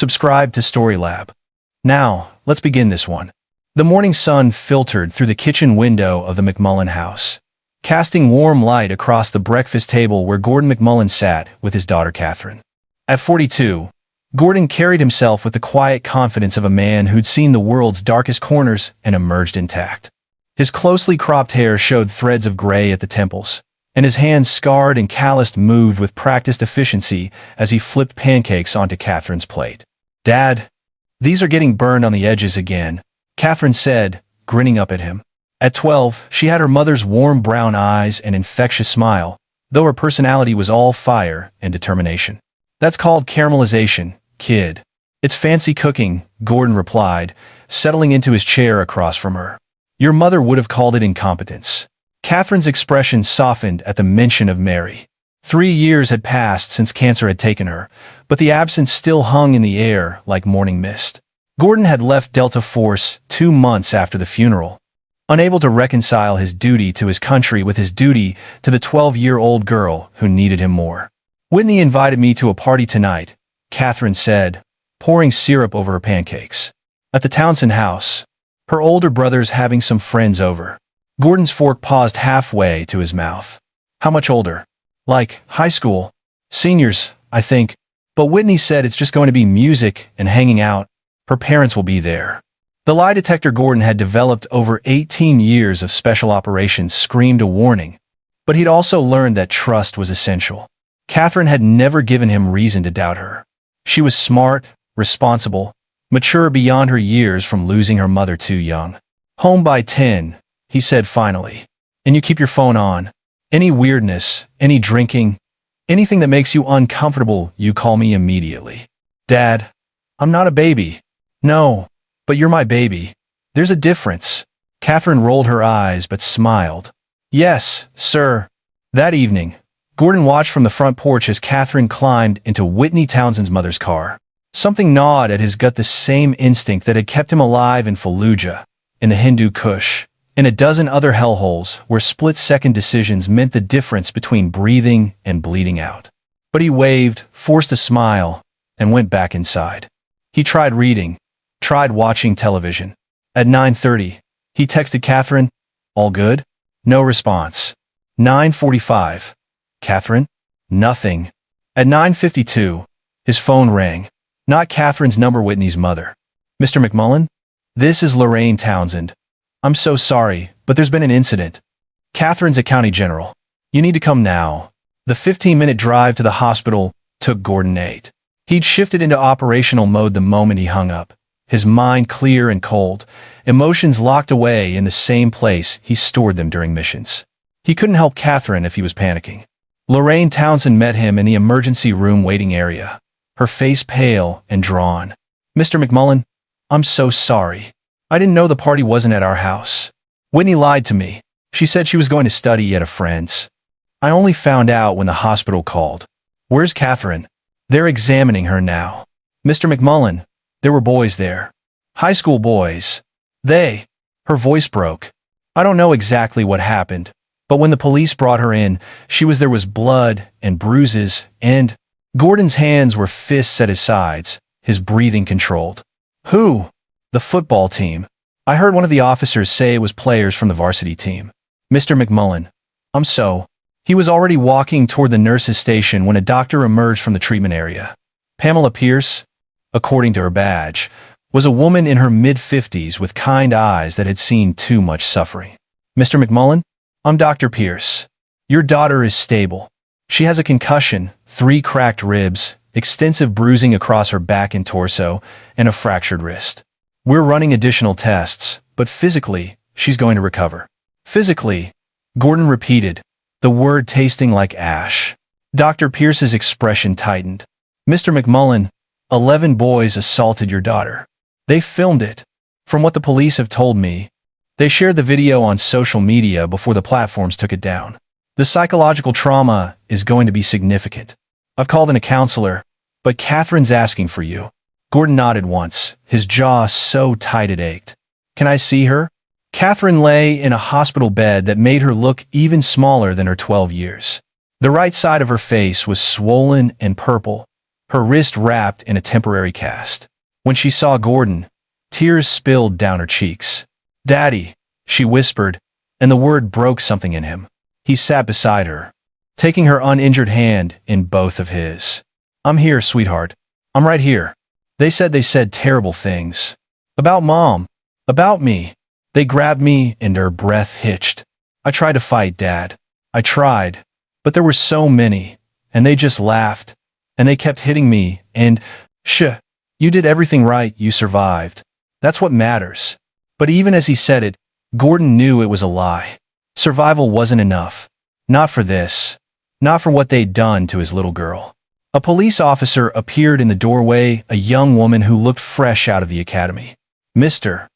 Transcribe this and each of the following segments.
Subscribe to Storylab. Now, let's begin this one. The morning sun filtered through the kitchen window of the McMullen house, casting warm light across the breakfast table where Gordon McMullen sat with his daughter Catherine. At 42, Gordon carried himself with the quiet confidence of a man who'd seen the world's darkest corners and emerged intact. His closely cropped hair showed threads of gray at the temples, and his hands, scarred and calloused, moved with practiced efficiency as he flipped pancakes onto Catherine's plate. "Dad, these are getting burned on the edges again," Catherine said, grinning up at him. At 12, she had her mother's warm brown eyes and infectious smile, though her personality was all fire and determination. "That's called caramelization, kid. It's fancy cooking," Gordon replied, settling into his chair across from her. "Your mother would have called it incompetence." Catherine's expression softened at the mention of Mary. 3 years had passed since cancer had taken her, but the absence still hung in the air like morning mist. Gordon had left Delta Force 2 months after the funeral, unable to reconcile his duty to his country with his duty to the 12-year-old girl who needed him more. "Whitney invited me to a party tonight," Catherine said, pouring syrup over her pancakes. "At the Townsend house. Her older brother's having some friends over." Gordon's fork paused halfway to his mouth. "How much older?" "Like high school. Seniors, I think. But Whitney said it's just going to be music and hanging out. Her parents will be there." The lie detector Gordon had developed over 18 years of special operations screamed a warning, but he'd also learned that trust was essential. Catherine had never given him reason to doubt her. She was smart, responsible, mature beyond her years from losing her mother too young. "Home by 10, he said finally. "And you keep your phone on. Any weirdness, any drinking, anything that makes you uncomfortable, you call me immediately." "Dad, I'm not a baby." "No, but you're my baby. There's a difference." Catherine rolled her eyes but smiled. "Yes, sir." That evening, Gordon watched from the front porch as Catherine climbed into Whitney Townsend's mother's car. Something gnawed at his gut, the same instinct that had kept him alive in Fallujah, in the Hindu Kush, in a dozen other hellholes where split-second decisions meant the difference between breathing and bleeding out. But he waved, forced a smile, and went back inside. He tried reading, tried watching television. At 9:30, he texted Catherine, "All good?" No response. 9:45. "Catherine?" Nothing. At 9:52, his phone rang. Not Catherine's number, Whitney's mother. "Mr. McMullen? This is Lorraine Townsend. I'm so sorry, but there's been an incident. Catherine's a county general. You need to come now." The 15-minute drive to the hospital took Gordon 8. He'd shifted into operational mode the moment he hung up, his mind clear and cold, emotions locked away in the same place he stored them during missions. He couldn't help Catherine if he was panicking. Lorraine Townsend met him in the emergency room waiting area, her face pale and drawn. "Mr. McMullen, I'm so sorry. I didn't know the party wasn't at our house. Whitney lied to me. She said she was going to study at a friend's. I only found out when the hospital called." "Where's Catherine?" "They're examining her now." "Mr. McMullen, there were boys there. High school boys. They..." Her voice broke. "I don't know exactly what happened, but when the police brought her in, there was blood and bruises and..." Gordon's hands were fists at his sides, his breathing controlled. "Who?" "The football team. I heard one of the officers say it was players from the varsity team." "Mr. McMullen, I'm so..." He was already walking toward the nurse's station when a doctor emerged from the treatment area. Pamela Pierce, according to her badge, was a woman in her mid-50s with kind eyes that had seen too much suffering. "Mr. McMullen, I'm Dr. Pierce. Your daughter is stable. She has a concussion, 3 cracked ribs, extensive bruising across her back and torso, and a fractured wrist. We're running additional tests, but physically, she's going to recover." "Physically," Gordon repeated, the word tasting like ash. Dr. Pierce's expression tightened. "Mr. McMullen, 11 boys assaulted your daughter. They filmed it. From what the police have told me, they shared the video on social media before the platforms took it down. The psychological trauma is going to be significant. I've called in a counselor, but Catherine's asking for you." Gordon nodded once, his jaw so tight it ached. "Can I see her?" Catherine lay in a hospital bed that made her look even smaller than her 12 years. The right side of her face was swollen and purple, her wrist wrapped in a temporary cast. When she saw Gordon, tears spilled down her cheeks. "Daddy," she whispered, and the word broke something in him. He sat beside her, taking her uninjured hand in both of his. "I'm here, sweetheart. I'm right here." They said terrible things. About Mom. About me. They grabbed me and her breath hitched. I tried to fight, Dad. I tried. But there were so many. And they just laughed. And they kept hitting me, and, you did everything right, you survived. That's what matters. But even as he said it, Gordon knew it was a lie. Survival wasn't enough. Not for this. Not for what they'd done to his little girl. A police officer appeared in the doorway, a young woman who looked fresh out of the academy. "Mr.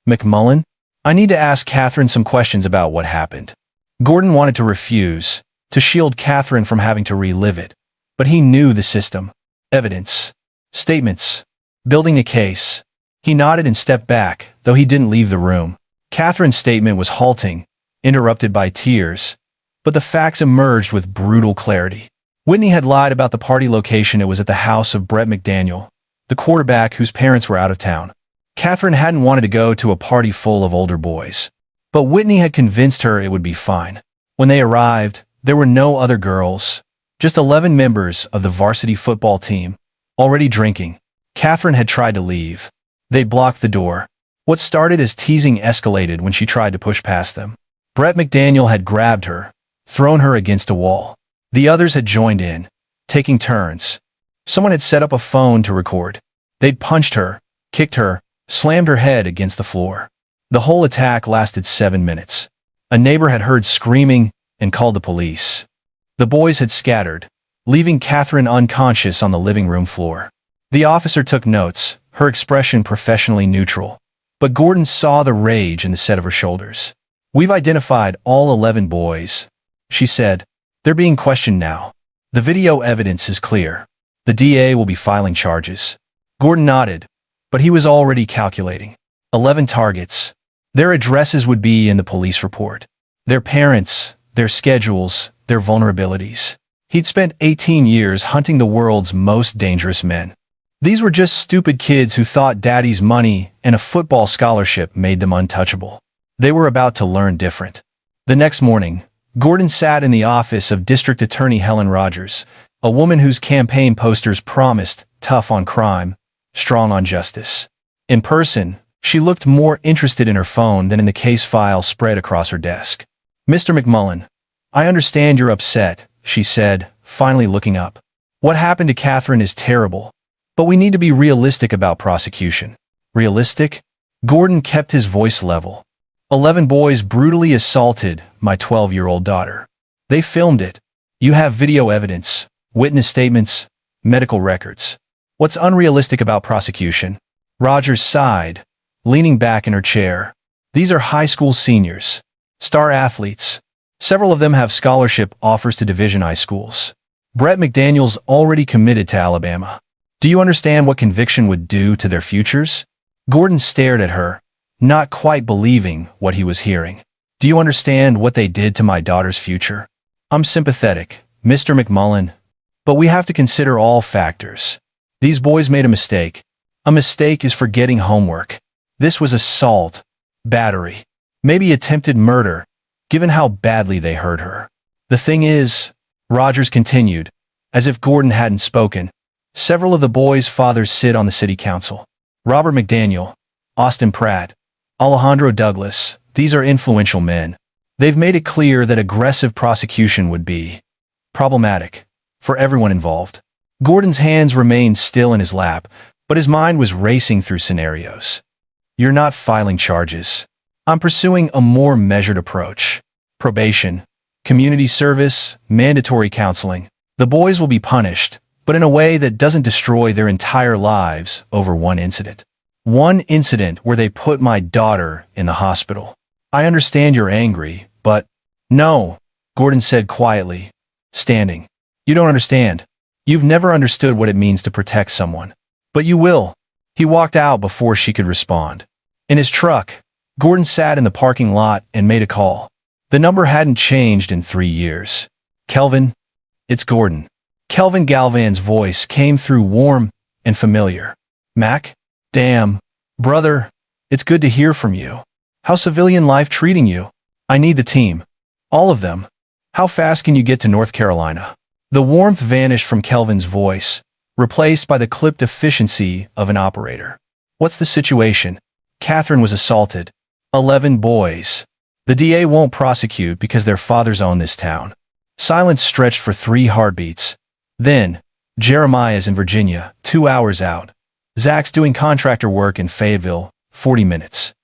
McMullen, I need to ask Catherine some questions about what happened." Gordon wanted to refuse, to shield Catherine from having to relive it. But he knew the system. Evidence. Statements. Building a case. He nodded and stepped back, though he didn't leave the room. Catherine's statement was halting, interrupted by tears, but the facts emerged with brutal clarity. Whitney had lied about the party location. It was at the house of Brett McDaniel, the quarterback whose parents were out of town. Catherine hadn't wanted to go to a party full of older boys, but Whitney had convinced her it would be fine. When they arrived, there were no other girls, just 11 members of the varsity football team, already drinking. Catherine had tried to leave. They blocked the door. What started as teasing escalated when she tried to push past them. Brett McDaniel had grabbed her, thrown her against a wall. The others had joined in, taking turns. Someone had set up a phone to record. They'd punched her, kicked her, slammed her head against the floor. The whole attack lasted 7 minutes. A neighbor had heard screaming and called the police. The boys had scattered, leaving Catherine unconscious on the living room floor. The officer took notes, her expression professionally neutral. But Gordon saw the rage in the set of her shoulders. "We've identified all 11 boys," she said. "They're being questioned now. The video evidence is clear. The DA will be filing charges." Gordon nodded, but he was already calculating. 11 targets. Their addresses would be in the police report. Their parents, their schedules, their vulnerabilities. He'd spent 18 years hunting the world's most dangerous men. These were just stupid kids who thought daddy's money and a football scholarship made them untouchable. They were about to learn different. The next morning, Gordon sat in the office of District Attorney Helen Rogers, a woman whose campaign posters promised tough on crime, strong on justice. In person, she looked more interested in her phone than in the case file spread across her desk. "Mr. McMullen, I understand you're upset," she said, finally looking up. "What happened to Catherine is terrible, but we need to be realistic about prosecution." "Realistic?" Gordon kept his voice level. 11 boys brutally assaulted my 12-year-old daughter. They filmed it. You have video evidence, witness statements, medical records. What's unrealistic about prosecution? Rogers sighed, leaning back in her chair. These are high school seniors, star athletes. Several of them have scholarship offers to Division I schools. Brett McDaniel's already committed to Alabama. Do you understand what conviction would do to their futures? Gordon stared at her, not quite believing what he was hearing. Do you understand what they did to my daughter's future? I'm sympathetic, Mr. McMullen, but we have to consider all factors. These boys made a mistake. A mistake is forgetting homework. This was assault, battery, maybe attempted murder, given how badly they hurt her. The thing is, Rogers continued, as if Gordon hadn't spoken, several of the boys' fathers sit on the city council. Robert McDaniel, Austin Pratt, Alejandro Douglas, these are influential men. They've made it clear that aggressive prosecution would be problematic for everyone involved. Gordon's hands remained still in his lap, but his mind was racing through scenarios. You're not filing charges. I'm pursuing a more measured approach. Probation, community service, mandatory counseling. The boys will be punished, but in a way that doesn't destroy their entire lives over one incident. One incident where they put my daughter in the hospital. I understand you're angry, but... No, Gordon said quietly, standing. You don't understand. You've never understood what it means to protect someone. But you will. He walked out before she could respond. In his truck, Gordon sat in the parking lot and made a call. The number hadn't changed in 3 years. Kelvin, it's Gordon. Kelvin Galvan's voice came through warm and familiar. Mac? Damn. Brother, it's good to hear from you. How's civilian life treating you? I need the team. All of them. How fast can you get to North Carolina? The warmth vanished from Kelvin's voice, replaced by the clipped efficiency of an operator. What's the situation? Catherine was assaulted. 11 boys. The DA won't prosecute because their fathers own this town. Silence stretched for 3 heartbeats. Then, Jeremiah's in Virginia, 2 hours out. Zach's doing contractor work in Fayetteville, 40 minutes.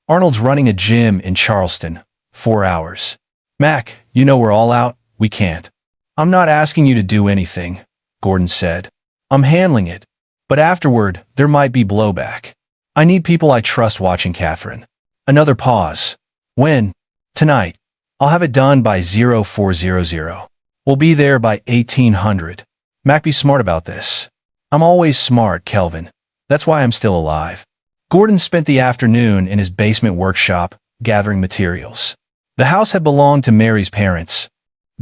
Arnold's running a gym in Charleston, 4 hours. Mac, you know we're all out, we can't. I'm not asking you to do anything, Gordon said. I'm handling it. But afterward, there might be blowback. I need people I trust watching Catherine. Another pause. When? Tonight. I'll have it done by 0400. We'll be there by 1800. Mac, be smart about this. I'm always smart, Kelvin. That's why I'm still alive. Gordon spent the afternoon in his basement workshop, gathering materials. The house had belonged to Mary's parents.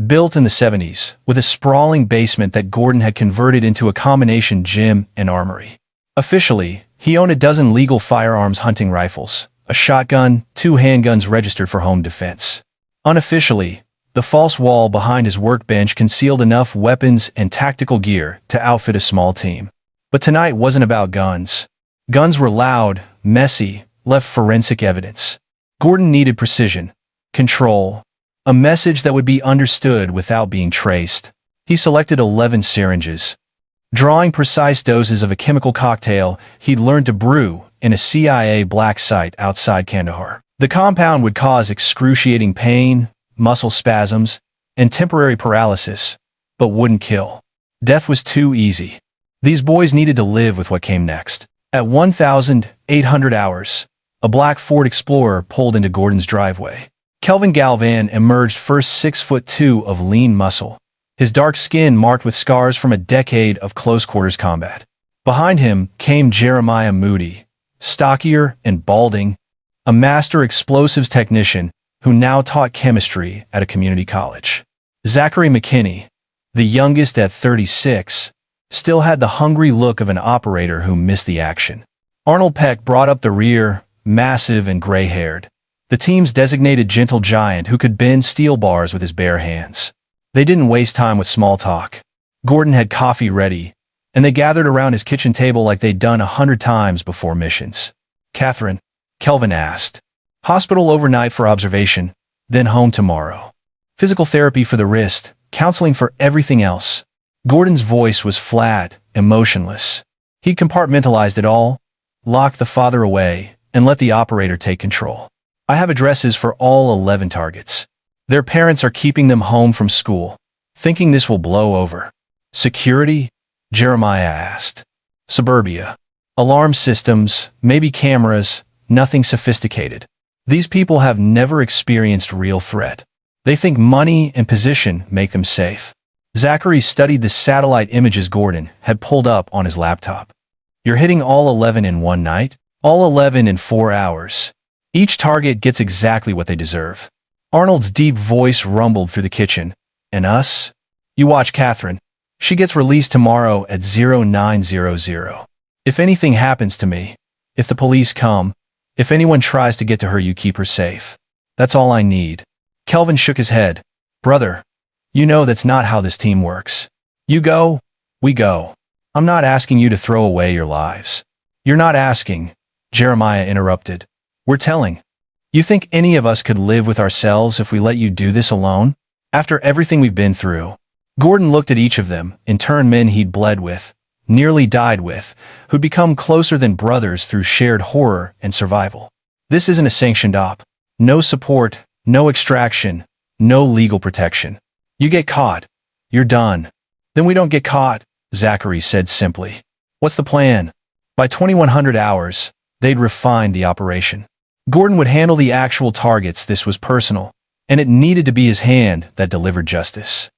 Built in the 70s, with a sprawling basement that Gordon had converted into a combination gym and armory. Officially, he owned a dozen legal firearms hunting rifles, a shotgun, 2 handguns registered for home defense. Unofficially, the false wall behind his workbench concealed enough weapons and tactical gear to outfit a small team. But tonight wasn't about guns. Guns were loud, messy, left forensic evidence. Gordon needed precision, control, a message that would be understood without being traced. He selected 11 syringes, drawing precise doses of a chemical cocktail he'd learned to brew in a CIA black site outside Kandahar. The compound would cause excruciating pain, muscle spasms, and temporary paralysis, but wouldn't kill. Death was too easy. These boys needed to live with what came next. At 1,800 hours, a black Ford Explorer pulled into Gordon's driveway. Kelvin Galvan emerged first 6'2" of lean muscle, his dark skin marked with scars from a decade of close-quarters combat. Behind him came Jeremiah Moody, stockier and balding, a master explosives technician who now taught chemistry at a community college. Zachary McKinney, the youngest at 36, still had the hungry look of an operator who missed the action. Arnold Peck brought up the rear, massive and gray-haired, the team's designated gentle giant who could bend steel bars with his bare hands. They didn't waste time with small talk. Gordon had coffee ready, and they gathered around his kitchen table like they'd done 100 times before missions. Catherine, Kelvin asked. Hospital overnight for observation, then home tomorrow. Physical therapy for the wrist, counseling for everything else. Gordon's voice was flat, emotionless. He compartmentalized it all, locked the father away, and let the operator take control. I have addresses for all 11 targets. Their parents are keeping them home from school, thinking this will blow over. Security? Jeremiah asked. Suburbia. Alarm systems, maybe cameras, nothing sophisticated. These people have never experienced real threat. They think money and position make them safe. Zachary studied the satellite images Gordon had pulled up on his laptop. You're hitting all 11 in one night? All 11 in 4 hours. Each target gets exactly what they deserve. Arnold's deep voice rumbled through the kitchen. And us? You watch Catherine. She gets released tomorrow at 0900. If anything happens to me, if the police come, if anyone tries to get to her, you keep her safe. That's all I need. Kelvin shook his head. Brother, you know that's not how this team works. You go, we go. I'm not asking you to throw away your lives. You're not asking, Jeremiah interrupted. We're telling. You think any of us could live with ourselves if we let you do this alone? After everything we've been through? Gordon looked at each of them, in turn men he'd bled with, nearly died with, who'd become closer than brothers through shared horror and survival. This isn't a sanctioned op. No support, no extraction, no legal protection. You get caught, you're done. Then we don't get caught, Zachary said simply. What's the plan? By 2100 hours, they'd refined the operation. Gordon would handle the actual targets. This was personal, and it needed to be his hand that delivered justice.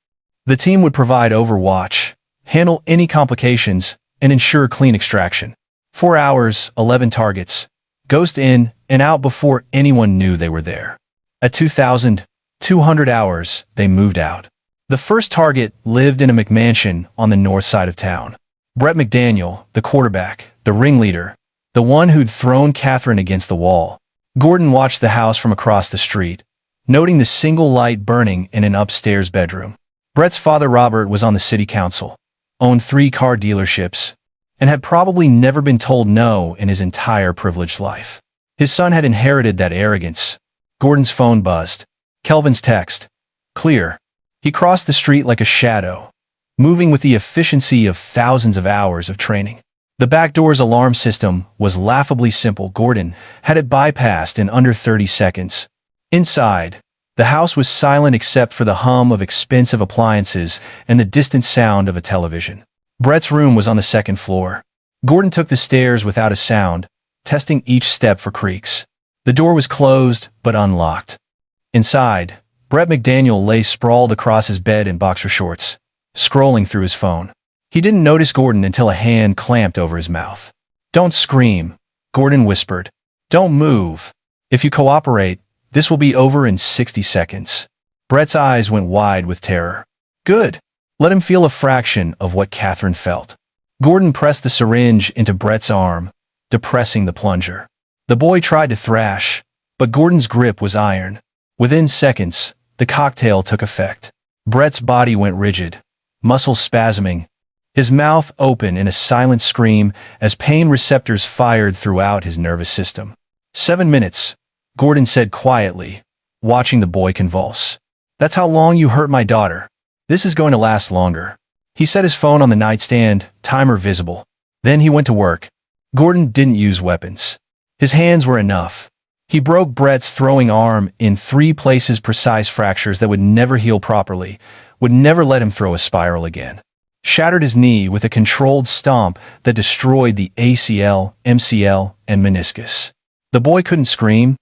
The team would provide overwatch, handle any complications, and ensure clean extraction. 4 hours, 11 targets. Ghost in and out before anyone knew they were there. At 2,200 hours, they moved out. The first target lived in a McMansion on the north side of town. Brett McDaniel, the quarterback, the ringleader, the one who'd thrown Catherine against the wall. Gordon watched the house from across the street, noting the single light burning in an upstairs bedroom. Brett's father Robert was on the city council, owned 3 car dealerships, and had probably never been told no in his entire privileged life. His son had inherited that arrogance. Gordon's phone buzzed. Kelvin's text. Clear. He crossed the street like a shadow, moving with the efficiency of thousands of hours of training. The back door's alarm system was laughably simple. Gordon had it bypassed in under 30 seconds. Inside, the house was silent except for the hum of expensive appliances and the distant sound of a television. Brett's room was on the second floor. Gordon took the stairs without a sound, testing each step for creaks. The door was closed, but unlocked. Inside, Brett McDaniel lay sprawled across his bed in boxer shorts, scrolling through his phone. He didn't notice Gordon until a hand clamped over his mouth. "Don't scream," Gordon whispered. "Don't move. If you cooperate, this will be over in 60 seconds. Brett's eyes went wide with terror. Good. Let him feel a fraction of what Catherine felt. Gordon pressed the syringe into Brett's arm, depressing the plunger. The boy tried to thrash, but Gordon's grip was iron. Within seconds, the cocktail took effect. Brett's body went rigid, muscles spasming, his mouth open in a silent scream as pain receptors fired throughout his nervous system. 7 minutes, Gordon said quietly, watching the boy convulse. "That's how long you hurt my daughter. This is going to last longer." He set his phone on the nightstand, timer visible. Then he went to work. Gordon didn't use weapons. His hands were enough. He broke Brett's throwing arm in 3 places, precise fractures that would never heal properly, would never let him throw a spiral again. Shattered his knee with a controlled stomp that destroyed the ACL, MCL, and meniscus. The boy couldn't scream,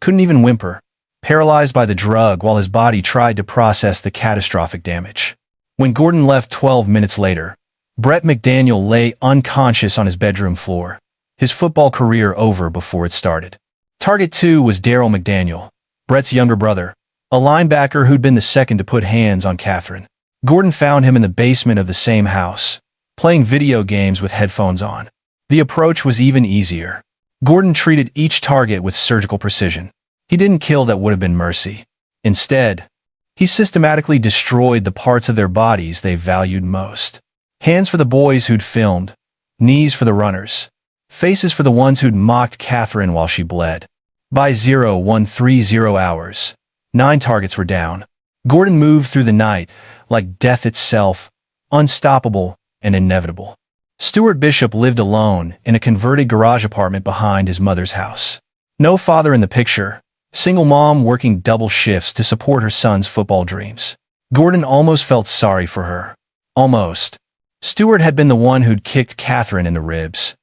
couldn't even whimper, paralyzed by the drug while his body tried to process the catastrophic damage. When Gordon left 12 minutes later, Brett McDaniel lay unconscious on his bedroom floor, his football career over before it started. Target 2 was Daryl McDaniel, Brett's younger brother, a linebacker who'd been the second to put hands on Catherine. Gordon found him in the basement of the same house, playing video games with headphones on. The approach was even easier. Gordon treated each target with surgical precision. He didn't kill that would have been mercy. Instead, he systematically destroyed the parts of their bodies they valued most. Hands for the boys who'd filmed, knees for the runners, faces for the ones who'd mocked Catherine while she bled. By 0130 hours, 9 targets were down. Gordon moved through the night like death itself, unstoppable and inevitable. Stuart Bishop lived alone in a converted garage apartment behind his mother's house. No father in the picture, single mom working double shifts to support her son's football dreams. Gordon almost felt sorry for her. Almost. Stuart had been the one who'd kicked Catherine in the ribs.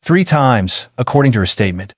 3 times, according to her statement.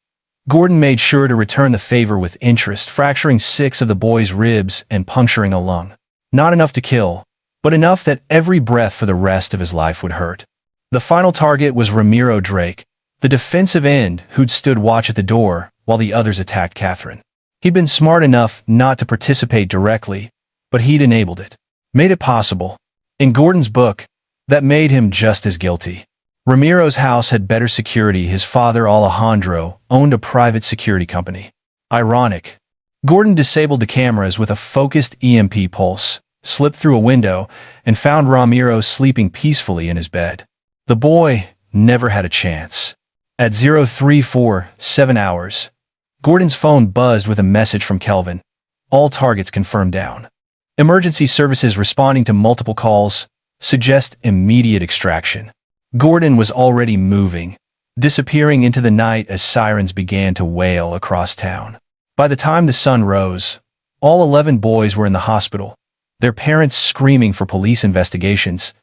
Gordon made sure to return the favor with interest, fracturing 6 of the boy's ribs and puncturing a lung. Not enough to kill, but enough that every breath for the rest of his life would hurt. The final target was Ramiro Drake, the defensive end who'd stood watch at the door while the others attacked Catherine. He'd been smart enough not to participate directly, but he'd enabled it, made it possible. In Gordon's book, that made him just as guilty. Ramiro's house had better security. His father, Alejandro, owned a private security company. Ironic. Gordon disabled the cameras with a focused EMP pulse, slipped through a window, and found Ramiro sleeping peacefully in his bed. The boy never had a chance. At 0347 hours, Gordon's phone buzzed with a message from Kelvin. All targets confirmed down. Emergency services responding to multiple calls suggest immediate extraction. Gordon was already moving, disappearing into the night as sirens began to wail across town. By the time the sun rose, all 11 boys were in the hospital, their parents screaming for police investigations,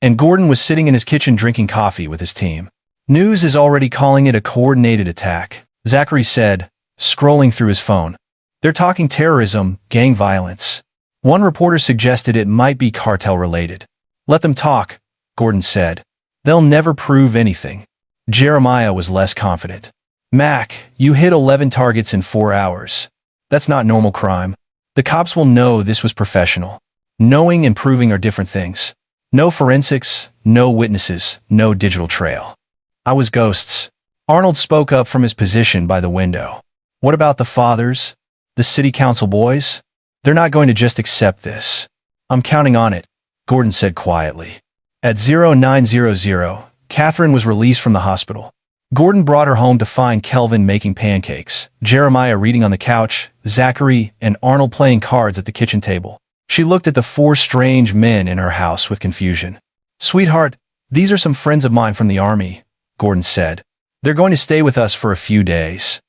and Gordon was sitting in his kitchen drinking coffee with his team. News is already calling it a coordinated attack, Zachary said, scrolling through his phone. They're talking terrorism, gang violence. One reporter suggested it might be cartel-related. Let them talk, Gordon said. They'll never prove anything. Jeremiah was less confident. Mac, you hit 11 targets in 4 hours. That's not normal crime. The cops will know this was professional. Knowing and proving are different things. No forensics, no witnesses, no digital trail. I was ghosts. Arnold spoke up from his position by the window. What about the fathers? The city council boys? They're not going to just accept this. I'm counting on it, Gordon said quietly. At 0900, Catherine was released from the hospital. Gordon brought her home to find Kelvin making pancakes, Jeremiah reading on the couch, Zachary and Arnold playing cards at the kitchen table. She looked at the four strange men in her house with confusion. Sweetheart, these are some friends of mine from the army, Gordon said. They're going to stay with us for a few days.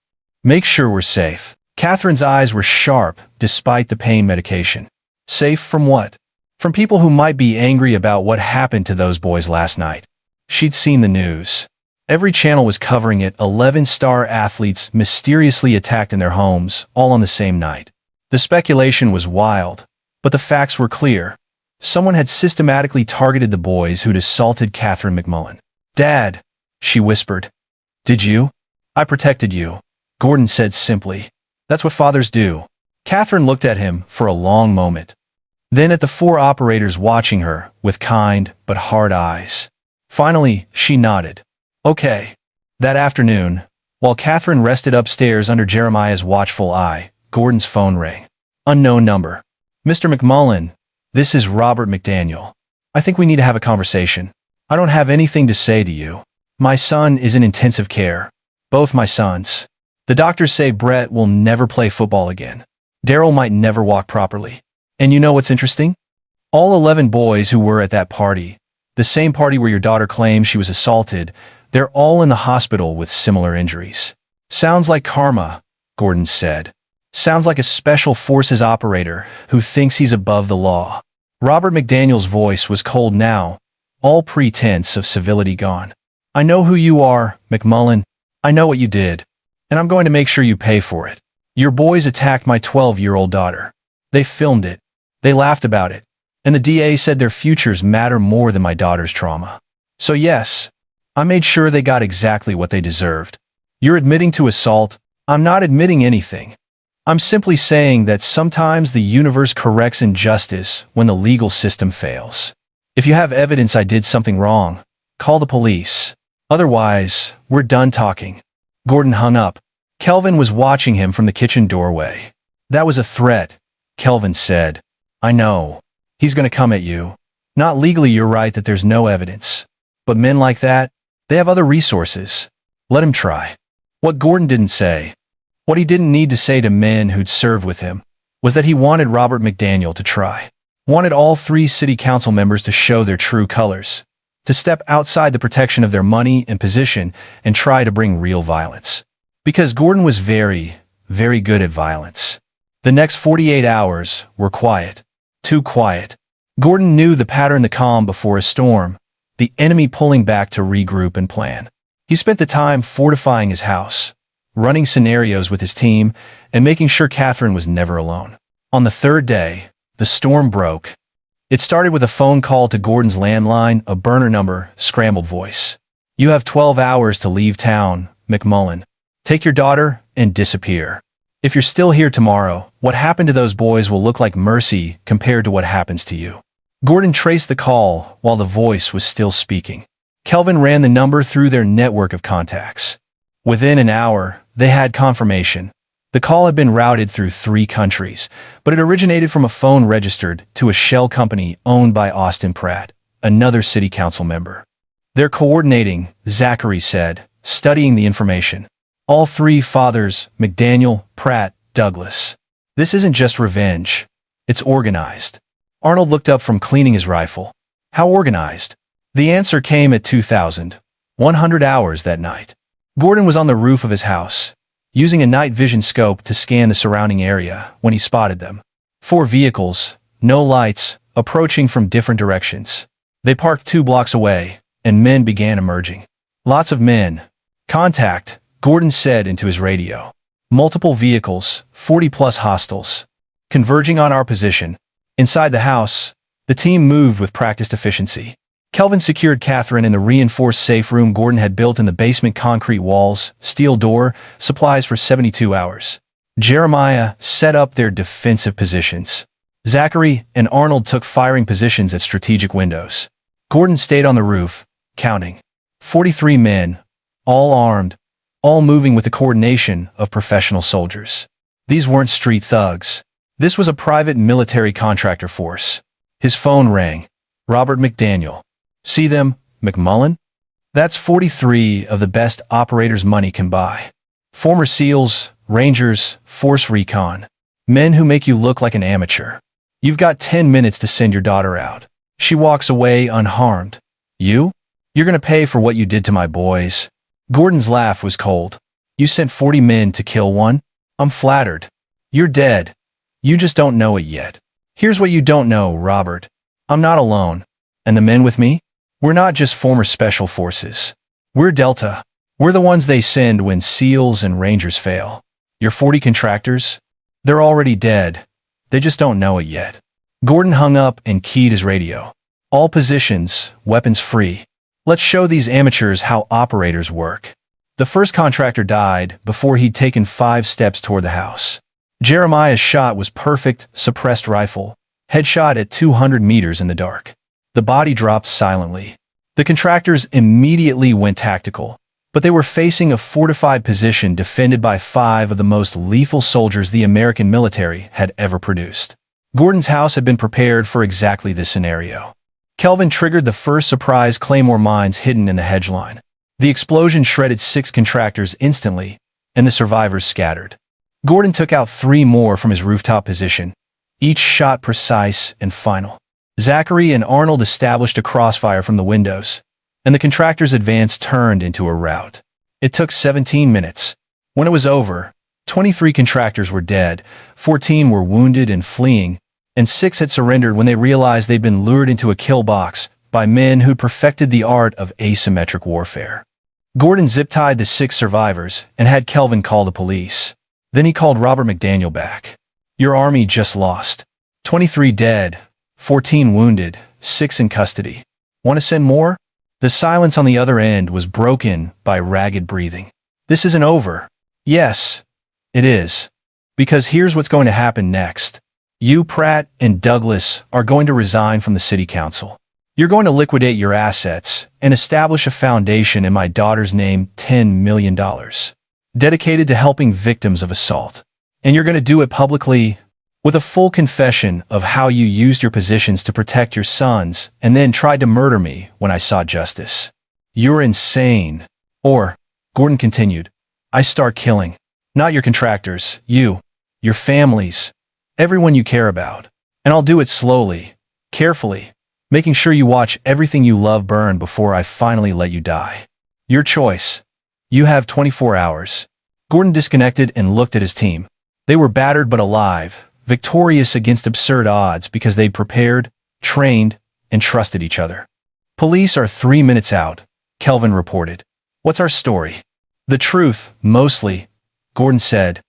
Make sure we're safe. Catherine's eyes were sharp despite the pain medication. Safe from what? From people who might be angry about what happened to those boys last night. She'd seen the news. Every channel was covering it. 11-star athletes mysteriously attacked in their homes, all on the same night. The speculation was wild, but the facts were clear. Someone had systematically targeted the boys who'd assaulted Catherine McMullen. Dad, she whispered. Did you? I protected you, Gordon said simply. That's what fathers do. Catherine looked at him for a long moment. Then at the four operators watching her with kind but hard eyes. Finally, she nodded. Okay. That afternoon, while Catherine rested upstairs under Jeremiah's watchful eye, Gordon's phone rang. Unknown number. Mr. McMullen, this is Robert McDaniel. I think we need to have a conversation. I don't have anything to say to you. My son is in intensive care. Both my sons. The doctors say Brett will never play football again. Daryl might never walk properly. And you know what's interesting? All 11 boys who were at that party, the same party where your daughter claims she was assaulted, they're all in the hospital with similar injuries. Sounds like karma, Gordon said. Sounds like a special forces operator who thinks he's above the law. Robert McDaniel's voice was cold now, all pretense of civility gone. I know who you are, McMullen. I know what you did. And I'm going to make sure you pay for it. Your boys attacked my 12-year-old daughter. They filmed it. They laughed about it. And the DA said their futures matter more than my daughter's trauma. So yes, I made sure they got exactly what they deserved. You're admitting to assault. I'm not admitting anything. I'm simply saying that sometimes the universe corrects injustice when the legal system fails. If you have evidence I did something wrong, call the police. Otherwise, we're done talking. Gordon hung up. Kelvin was watching him from the kitchen doorway. That was a threat, Kelvin said. I know. He's going to come at you. Not legally, you're right that there's no evidence. But men like that, they have other resources. Let him try. What Gordon didn't say, what he didn't need to say to men who'd served with him, was that he wanted Robert McDaniel to try. Wanted all 3 city council members to show their true colors. To step outside the protection of their money and position and try to bring real violence. Because Gordon was very, very good at violence. The next 48 hours were quiet. Too quiet. Gordon knew the pattern, the calm before a storm, the enemy pulling back to regroup and plan. He spent the time fortifying his house, running scenarios with his team, and making sure Catherine was never alone. On the 3rd day, the storm broke. It started with a phone call to Gordon's landline, a burner number, scrambled voice. You have 12 hours to leave town, McMullen. Take your daughter and disappear. If you're still here tomorrow, what happened to those boys will look like mercy compared to what happens to you. Gordon traced the call while the voice was still speaking. Kelvin ran the number through their network of contacts. Within an hour, they had confirmation. The call had been routed through 3 countries, but it originated from a phone registered to a shell company owned by Austin Pratt, another city council member. They're coordinating, Zachary said, studying the information. All 3 fathers, McDaniel, Pratt, Douglas. This isn't just revenge. It's organized. Arnold looked up from cleaning his rifle. How organized? The answer came at 2,100 hours that night. Gordon was on the roof of his house, using a night vision scope to scan the surrounding area when he spotted them. 4 vehicles, no lights, approaching from different directions. They parked 2 blocks away, and men began emerging. Lots of men. Contact, Gordon said into his radio. Multiple vehicles, 40-plus hostiles. Converging on our position. Inside the house, the team moved with practiced efficiency. Kelvin secured Catherine in the reinforced safe room Gordon had built in the basement, concrete walls, steel door, supplies for 72 hours. Jeremiah set up their defensive positions. Zachary and Arnold took firing positions at strategic windows. Gordon stayed on the roof, counting. 43 men, all armed, all moving with the coordination of professional soldiers. These weren't street thugs. This was a private military contractor force. His phone rang. Robert McDaniel. See them, McMullen? That's 43 of the best operators money can buy. Former SEALs, Rangers, Force Recon. Men who make you look like an amateur. You've got 10 minutes to send your daughter out. She walks away unharmed. You? You're gonna pay for what you did to my boys. Gordon's laugh was cold. You sent 40 men to kill one? I'm flattered. You're dead. You just don't know it yet. Here's what you don't know, Robert. I'm not alone. And the men with me? We're not just former special forces. We're Delta. We're the ones they send when SEALs and Rangers fail. Your 40 contractors? They're already dead. They just don't know it yet. Gordon hung up and keyed his radio. All positions, weapons free. Let's show these amateurs how operators work. The first contractor died before he'd taken 5 steps toward the house. Jeremiah's shot was perfect, suppressed rifle, headshot at 200 meters in the dark. The body dropped silently. The contractors immediately went tactical, but they were facing a fortified position defended by 5 of the most lethal soldiers the American military had ever produced. Gordon's house had been prepared for exactly this scenario. Kelvin triggered the first surprise claymore mines hidden in the hedge line. The explosion shredded 6 contractors instantly, and the survivors scattered. Gordon took out 3 more from his rooftop position, each shot precise and final. Zachary and Arnold established a crossfire from the windows, and the contractors' advance turned into a rout. It took 17 minutes. When it was over, 23 contractors were dead, 14 were wounded and fleeing, and 6 had surrendered when they realized they'd been lured into a kill box by men who'd perfected the art of asymmetric warfare. Gordon zip-tied the 6 survivors and had Kelvin call the police. Then he called Robert McDaniel back. Your army just lost. 23 dead, 14 wounded, 6 in custody. Want to send more? The silence on the other end was broken by ragged breathing. This isn't over. Yes, it is. Because here's what's going to happen next. You, Pratt, and Douglas are going to resign from the city council. You're going to liquidate your assets and establish a foundation in my daughter's name, $10 million, dedicated to helping victims of assault. And you're going to do it publicly, with a full confession of how you used your positions to protect your sons and then tried to murder me when I sought justice. You're insane. Or, Gordon continued, I start killing. Not your contractors, you, your families, everyone you care about. And I'll do it slowly, carefully, making sure you watch everything you love burn before I finally let you die. Your choice. You have 24 hours. Gordon disconnected and looked at his team. They were battered but alive, victorious against absurd odds because they'd prepared, trained, and trusted each other. Police are 3 minutes out, Kelvin reported. What's our story? The truth, mostly, Gordon said.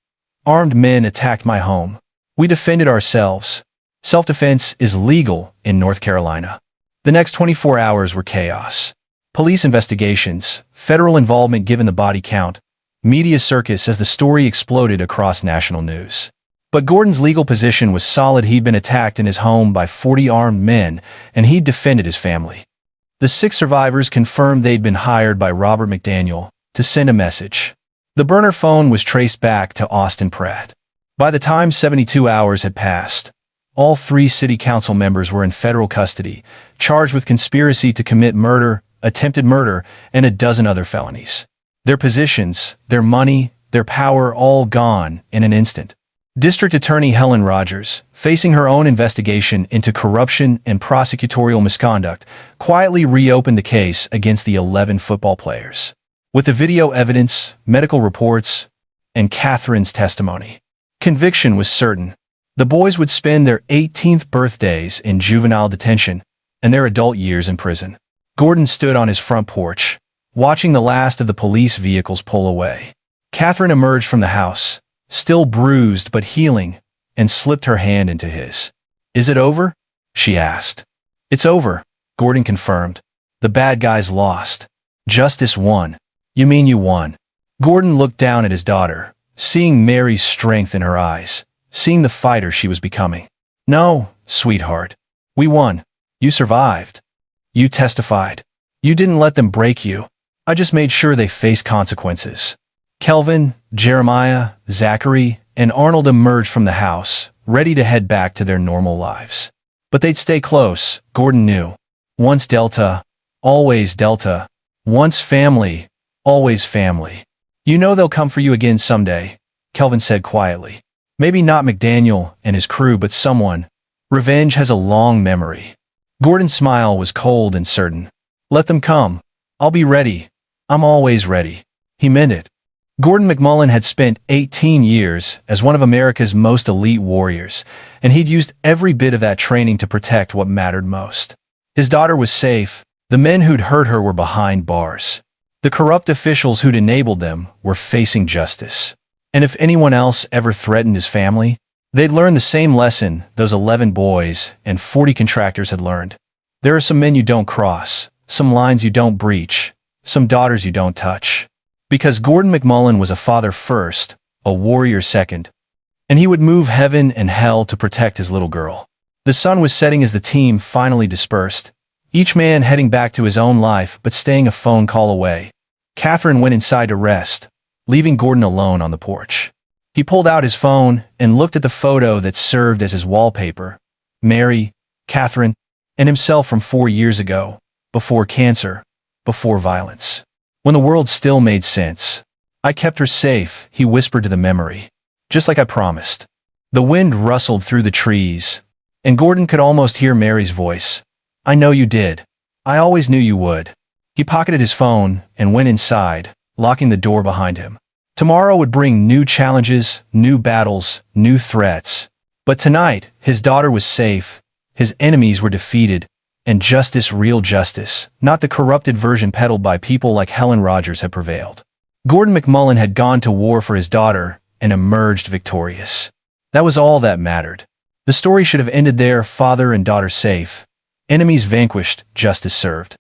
Armed men attacked my home. We defended ourselves. Self-defense is legal in North Carolina. The next 24 hours were chaos. Police investigations, federal involvement given the body count, media circus as the story exploded across national news. But Gordon's legal position was solid. He'd been attacked in his home by 40 armed men, and he'd defended his family. The 6 survivors confirmed they'd been hired by Robert McDaniel to send a message. The burner phone was traced back to Austin Pratt. By the time 72 hours had passed, all 3 city council members were in federal custody, charged with conspiracy to commit murder, attempted murder, and a dozen other felonies. Their positions, their money, their power all gone in an instant. District Attorney Helen Rogers, facing her own investigation into corruption and prosecutorial misconduct, quietly reopened the case against the 11 football players. With the video evidence, medical reports, and Catherine's testimony, conviction was certain. The boys would spend their 18th birthdays in juvenile detention and their adult years in prison. Gordon stood on his front porch, watching the last of the police vehicles pull away. Catherine emerged from the house, still bruised but healing, and slipped her hand into his. Is it over? She asked. It's over, Gordon confirmed. The bad guys lost. Justice won. You mean you won? Gordon looked down at his daughter, seeing Mary's strength in her eyes, seeing the fighter she was becoming. No, sweetheart. We won. You survived. You testified. You didn't let them break you. I just made sure they faced consequences. Kelvin, Jeremiah, Zachary, and Arnold emerged from the house, ready to head back to their normal lives. But they'd stay close, Gordon knew. Once Delta, always Delta. Once family, always family. You know they'll come for you again someday, Kelvin said quietly. Maybe not McDaniel and his crew, but someone. Revenge has a long memory. Gordon's smile was cold and certain. Let them come. I'll be ready. I'm always ready. He meant it. Gordon McMullen had spent 18 years as one of America's most elite warriors, and he'd used every bit of that training to protect what mattered most. His daughter was safe. The men who'd hurt her were behind bars. The corrupt officials who'd enabled them were facing justice. And if anyone else ever threatened his family, they'd learn the same lesson those 11 boys and 40 contractors had learned. There are some men you don't cross, some lines you don't breach, some daughters you don't touch. Because Gordon McMullen was a father first, a warrior second, and he would move heaven and hell to protect his little girl. The sun was setting as the team finally dispersed, each man heading back to his own life but staying a phone call away. Catherine went inside to rest, leaving Gordon alone on the porch. He pulled out his phone and looked at the photo that served as his wallpaper. Mary, Catherine, and himself from 4 years ago, before cancer, before violence. When the world still made sense. I kept her safe, he whispered to the memory. Just like I promised. The wind rustled through the trees, and Gordon could almost hear Mary's voice. I know you did. I always knew you would. He pocketed his phone and went inside, locking the door behind him. Tomorrow would bring new challenges, new battles, new threats. But tonight, his daughter was safe, his enemies were defeated, and justice, real justice, not the corrupted version peddled by people like Helen Rogers, had prevailed. Gordon McMullen had gone to war for his daughter and emerged victorious. That was all that mattered. The story should have ended there, father and daughter safe, enemies vanquished, justice served.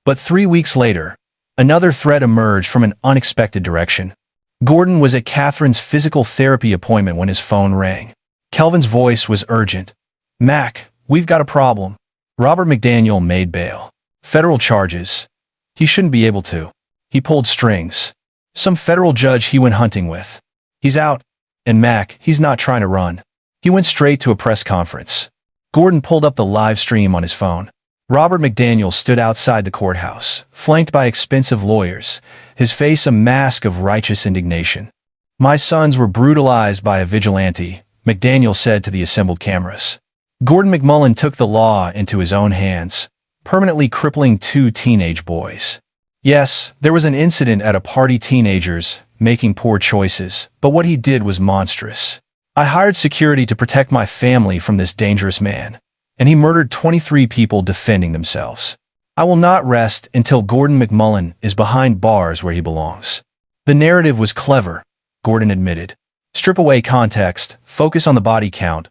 But 3 weeks later, another threat emerged from an unexpected direction. Gordon was at Catherine's physical therapy appointment when his phone rang. Kelvin's voice was urgent. Mac, we've got a problem. Robert McDaniel made bail. Federal charges. He shouldn't be able to. He pulled strings. Some federal judge he went hunting with. He's out. And Mac, he's not trying to run. He went straight to a press conference. Gordon pulled up the live stream on his phone. Robert McDaniel stood outside the courthouse, flanked by expensive lawyers, his face a mask of righteous indignation. My sons were brutalized by a vigilante, McDaniel said to the assembled cameras. Gordon McMullen took the law into his own hands, permanently crippling 2 teenage boys. Yes, there was an incident at a party, teenagers making poor choices, but what he did was monstrous. I hired security to protect my family from this dangerous man, and he murdered 23 people defending themselves. I will not rest until Gordon McMullen is behind bars where he belongs. The narrative was clever, Gordon admitted. Strip away context, focus on the body count,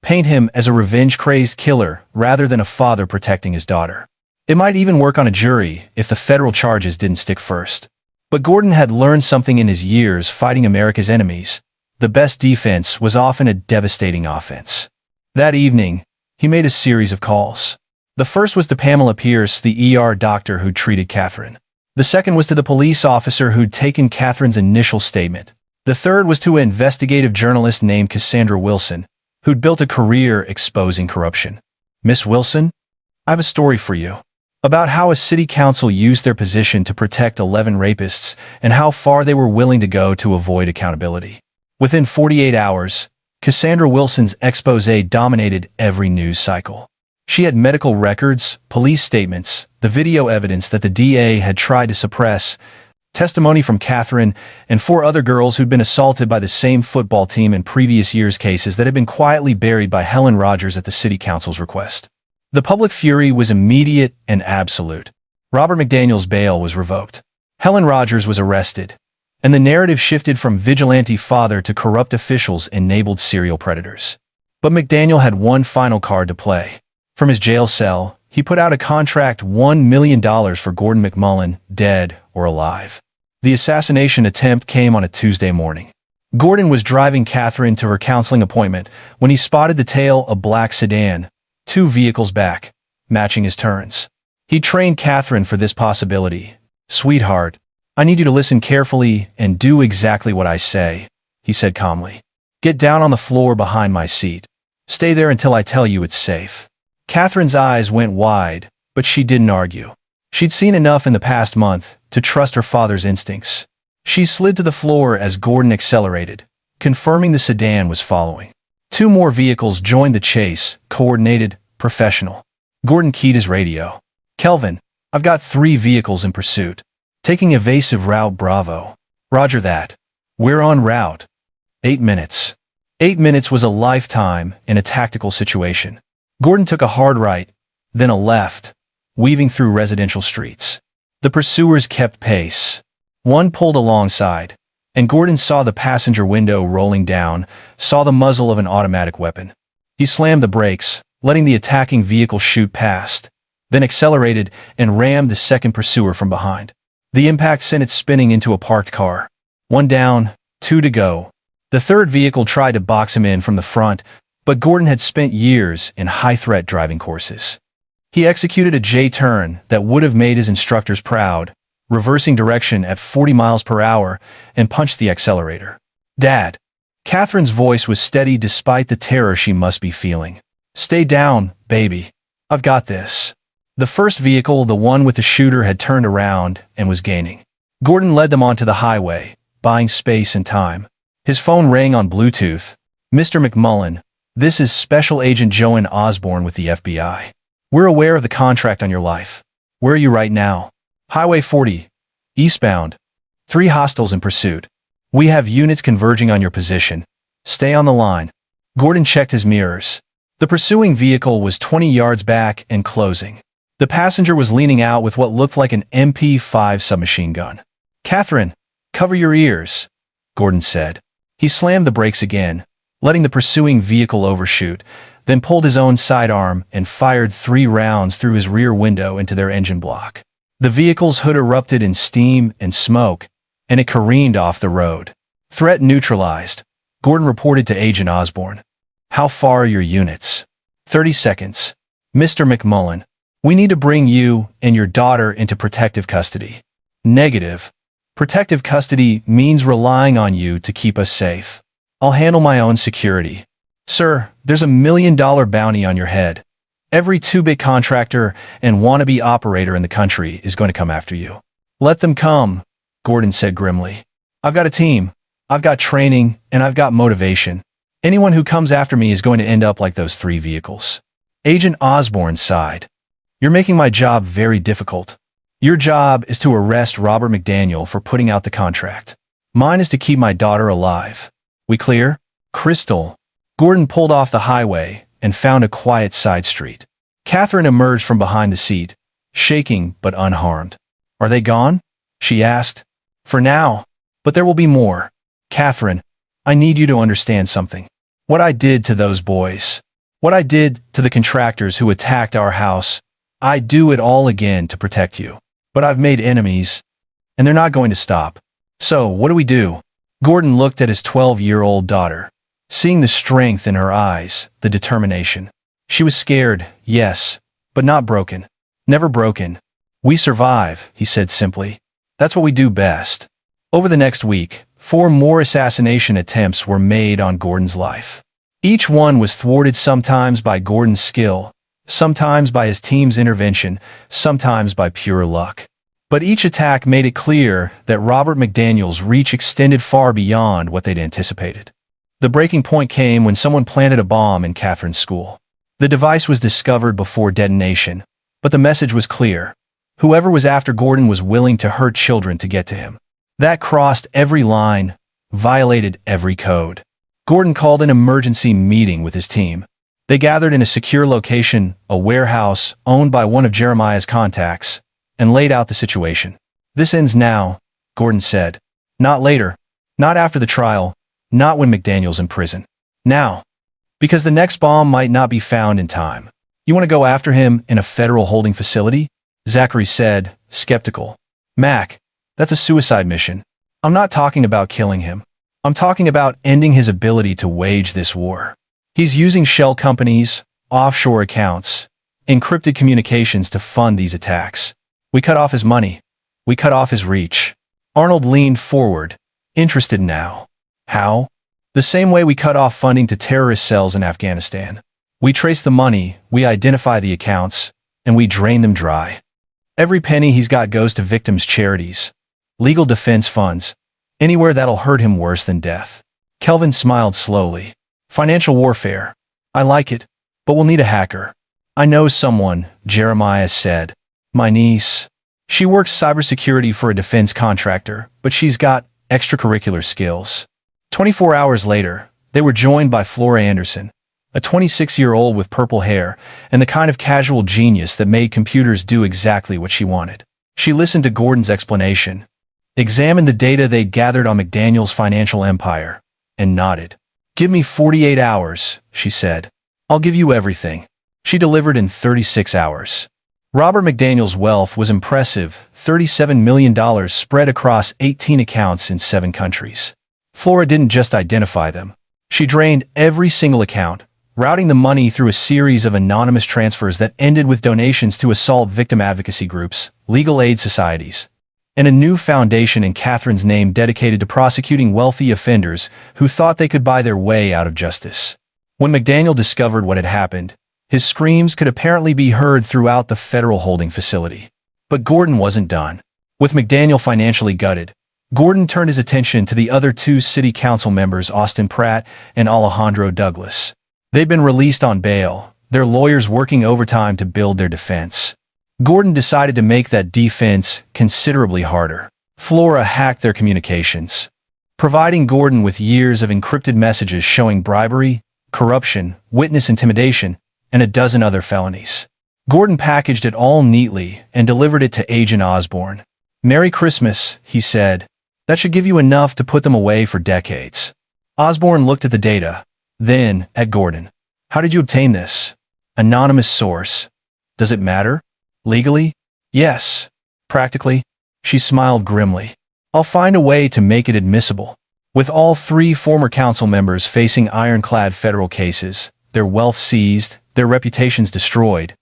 paint him as a revenge-crazed killer rather than a father protecting his daughter. It might even work on a jury if the federal charges didn't stick first. But Gordon had learned something in his years fighting America's enemies. The best defense was often a devastating offense. That evening, he made a series of calls. The first was to Pamela Pierce, the ER doctor who treated Catherine. The second was to the police officer who'd taken Catherine's initial statement. The third was to an investigative journalist named Cassandra Wilson, who'd built a career exposing corruption. Miss Wilson, I have a story for you. About how a city council used their position to protect 11 rapists and how far they were willing to go to avoid accountability. Within 48 hours, Cassandra Wilson's expose dominated every news cycle. She had medical records, police statements, the video evidence that the DA had tried to suppress, testimony from Catherine and 4 other girls who'd been assaulted by the same football team in previous years, cases that had been quietly buried by Helen Rogers at the city council's request. The public fury was immediate and absolute. Robert McDaniel's bail was revoked. Helen Rogers was arrested, and the narrative shifted from vigilante father to corrupt officials enabled serial predators. But McDaniel had one final card to play. From his jail cell, he put out a contract $1 million for Gordon McMullen, dead or alive. The assassination attempt came on a Tuesday morning. Gordon was driving Catherine to her counseling appointment when he spotted the tail of a black sedan, 2 vehicles back, matching his turns. He trained Catherine for this possibility. "Sweetheart, I need you to listen carefully and do exactly what I say," he said calmly. "Get down on the floor behind my seat. Stay there until I tell you it's safe." Catherine's eyes went wide, but she didn't argue. She'd seen enough in the past month to trust her father's instincts. She slid to the floor as Gordon accelerated, confirming the sedan was following. 2 more vehicles joined the chase, coordinated, professional. Gordon keyed his radio. "Kelvin, I've got 3 vehicles in pursuit. Taking evasive route Bravo." "Roger that. We're en route." 8 minutes. 8 minutes was a lifetime in a tactical situation. Gordon took a hard right, then a left, weaving through residential streets. The pursuers kept pace. One pulled alongside, and Gordon saw the passenger window rolling down, saw the muzzle of an automatic weapon. He slammed the brakes, letting the attacking vehicle shoot past, then accelerated and rammed the second pursuer from behind. The impact sent it spinning into a parked car. 1 down, 2 to go. The third vehicle tried to box him in from the front, but Gordon had spent years in high-threat driving courses. He executed a J-turn that would have made his instructors proud, reversing direction at 40 miles per hour, and punched the accelerator. "Dad." Catherine's voice was steady despite the terror she must be feeling. "Stay down, baby. I've got this." The first vehicle, the one with the shooter, had turned around and was gaining. Gordon led them onto the highway, buying space and time. His phone rang on Bluetooth. "Mr. McMullen, this is Special Agent Joanne Osborne with the FBI. We're aware of the contract on your life. Where are you right now?" "Highway 40, eastbound. 3 hostiles in pursuit. We have units converging on your position. Stay on the line." Gordon checked his mirrors. The pursuing vehicle was 20 yards back and closing. The passenger was leaning out with what looked like an MP5 submachine gun. "Catherine, cover your ears," Gordon said. He slammed the brakes again, letting the pursuing vehicle overshoot, then pulled his own sidearm and fired 3 rounds through his rear window into their engine block. The vehicle's hood erupted in steam and smoke, and it careened off the road. "Threat neutralized," Gordon reported to Agent Osborne. "How far are your units?" 30 seconds. "Mr. McMullen, we need to bring you and your daughter into protective custody." "Negative. Protective custody means relying on you to keep us safe. I'll handle my own security." "Sir, there's $1 million bounty on your head. Every 2-bit contractor and wannabe operator in the country is going to come after you." "Let them come," Gordon said grimly. "I've got a team, I've got training, and I've got motivation. Anyone who comes after me is going to end up like those 3 vehicles." Agent Osborne sighed. "You're making my job very difficult. Your job is to arrest Robert McDaniel for putting out the contract. Mine is to keep my daughter alive. We clear?" "Crystal." Gordon pulled off the highway and found a quiet side street. Catherine emerged from behind the seat, shaking but unharmed. "Are they gone?" she asked. "For now, but there will be more. Catherine, I need you to understand something. What I did to those boys, what I did to the contractors who attacked our house, I'd do it all again to protect you. But I've made enemies, and they're not going to stop. So, what do we do?" Gordon looked at his 12-year-old daughter, seeing the strength in her eyes, the determination. She was scared, yes, but not broken. Never broken. "We survive," he said simply. "That's what we do best." Over the next week, 4 more assassination attempts were made on Gordon's life. Each one was thwarted, sometimes by Gordon's skill, sometimes by his team's intervention, sometimes by pure luck. But each attack made it clear that Robert McDaniel's reach extended far beyond what they'd anticipated. The breaking point came when someone planted a bomb in Catherine's school. The device was discovered before detonation, but the message was clear. Whoever was after Gordon was willing to hurt children to get to him. That crossed every line, violated every code. Gordon called an emergency meeting with his team. They gathered in a secure location, a warehouse owned by one of Jeremiah's contacts, and laid out the situation. "This ends now," Gordon said. "Not later. Not after the trial. Not when McDaniel's in prison. Now. Because the next bomb might not be found in time. You want to go after him in a federal holding facility?" Zachary said, skeptical. "Mac, that's a suicide mission. I'm not talking about killing him. I'm talking about ending his ability to wage this war. He's using shell companies, offshore accounts, encrypted communications to fund these attacks. We cut off his money. We cut off his reach. Arnold leaned forward, interested now. How? The same way we cut off funding to terrorist cells in Afghanistan. We trace the money, we identify the accounts, and we drain them dry. Every penny he's got goes to victims' charities, legal defense funds, anywhere that'll hurt him worse than death. Kelvin smiled slowly. Financial warfare. I like it, but we'll need a hacker. I know someone, Jeremiah said. My niece. She works cybersecurity for a defense contractor, but she's got extracurricular skills. 24 hours later, they were joined by Flora Anderson, a 26-year-old with purple hair and the kind of casual genius that made computers do exactly what she wanted. She listened to Gordon's explanation, examined the data they'd gathered on McDaniel's financial empire, and nodded. Give me 48 hours, she said. I'll give you everything. She delivered in 36 hours. Robert McDaniel's wealth was impressive, $37 million spread across 18 accounts in 7 countries. Flora didn't just identify them. She drained every single account, routing the money through a series of anonymous transfers that ended with donations to assault victim advocacy groups, legal aid societies, and a new foundation in Catherine's name dedicated to prosecuting wealthy offenders who thought they could buy their way out of justice. When McDaniel discovered what had happened, his screams could apparently be heard throughout the federal holding facility. But Gordon wasn't done. With McDaniel financially gutted, Gordon turned his attention to the other 2 city council members, Austin Pratt and Alejandro Douglas. They'd been released on bail, their lawyers working overtime to build their defense. Gordon decided to make that defense considerably harder. Flora hacked their communications, providing Gordon with years of encrypted messages showing bribery, corruption, witness intimidation, and a dozen other felonies. Gordon packaged it all neatly and delivered it to Agent Osborne. Merry Christmas, he said. That should give you enough to put them away for decades. Osborne looked at the data, then at Gordon. How did you obtain this? Anonymous source. Does it matter? Legally? Yes. Practically? She smiled grimly. I'll find a way to make it admissible. With all 3 former council members facing ironclad federal cases, their wealth seized, their reputations destroyed,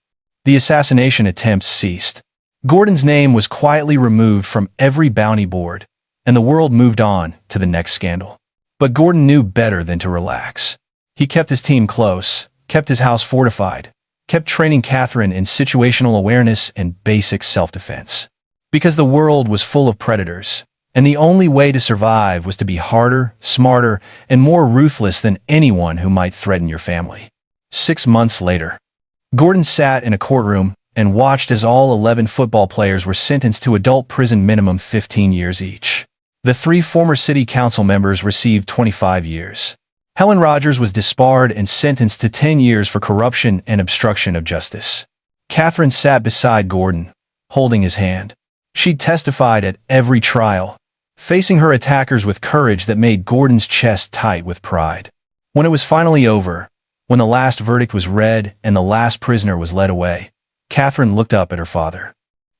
the assassination attempts ceased. Gordon's name was quietly removed from every bounty board, and the world moved on to the next scandal. But Gordon knew better than to relax. He kept his team close, kept his house fortified, kept training Catherine in situational awareness and basic self-defense. Because the world was full of predators, and the only way to survive was to be harder, smarter, and more ruthless than anyone who might threaten your family. 6 months later, Gordon sat in a courtroom and watched as all 11 football players were sentenced to adult prison minimum 15 years each. The 3 former city council members received 25 years. Helen Rogers was disbarred and sentenced to 10 years for corruption and obstruction of justice. Catherine sat beside Gordon, holding his hand. She'd testified at every trial, facing her attackers with courage that made Gordon's chest tight with pride. When it was finally over, when the last verdict was read and the last prisoner was led away, Catherine looked up at her father.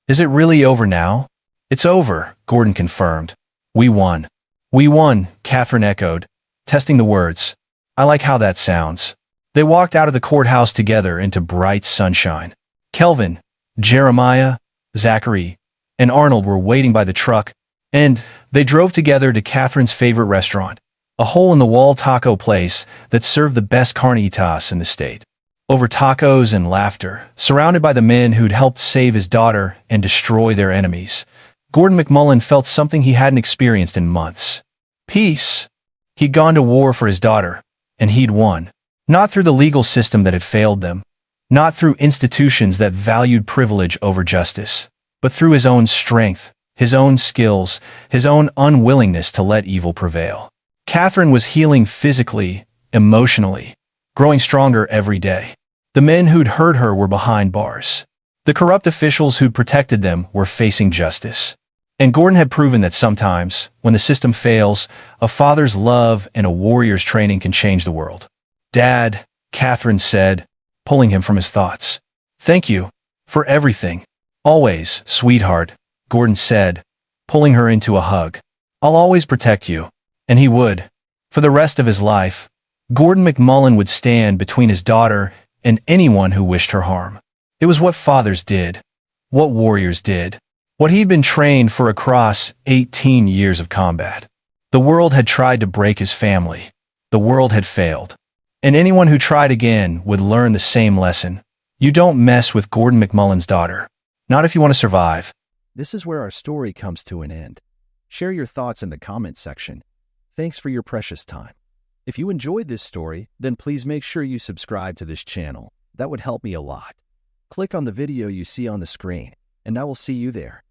Is it really over now? It's over, Gordon confirmed. We won. We won, Catherine echoed, testing the words. I like how that sounds. They walked out of the courthouse together into bright sunshine. Kelvin, Jeremiah, Zachary, and Arnold were waiting by the truck, and they drove together to Catherine's favorite restaurant, a hole-in-the-wall taco place that served the best carnitas in the state. Over tacos and laughter, surrounded by the men who'd helped save his daughter and destroy their enemies, Gordon McMullen felt something he hadn't experienced in months. Peace. He'd gone to war for his daughter, and he'd won. Not through the legal system that had failed them, not through institutions that valued privilege over justice, but through his own strength, his own skills, his own unwillingness to let evil prevail. Catherine was healing physically, emotionally, growing stronger every day. The men who'd hurt her were behind bars. The corrupt officials who'd protected them were facing justice. And Gordon had proven that sometimes, when the system fails, a father's love and a warrior's training can change the world. Dad, Catherine said, pulling him from his thoughts. Thank you for everything. Always, sweetheart, Gordon said, pulling her into a hug. I'll always protect you. And he would. For the rest of his life, Gordon McMullen would stand between his daughter and anyone who wished her harm. It was what fathers did, what warriors did, what he'd been trained for across 18 years of combat. The world had tried to break his family. The world had failed. And anyone who tried again would learn the same lesson. You don't mess with Gordon McMullen's daughter. Not if you want to survive. This is where our story comes to an end. Share your thoughts in the comments section. Thanks for your precious time. If you enjoyed this story, then please make sure you subscribe to this channel. That would help me a lot. Click on the video you see on the screen, and I will see you there.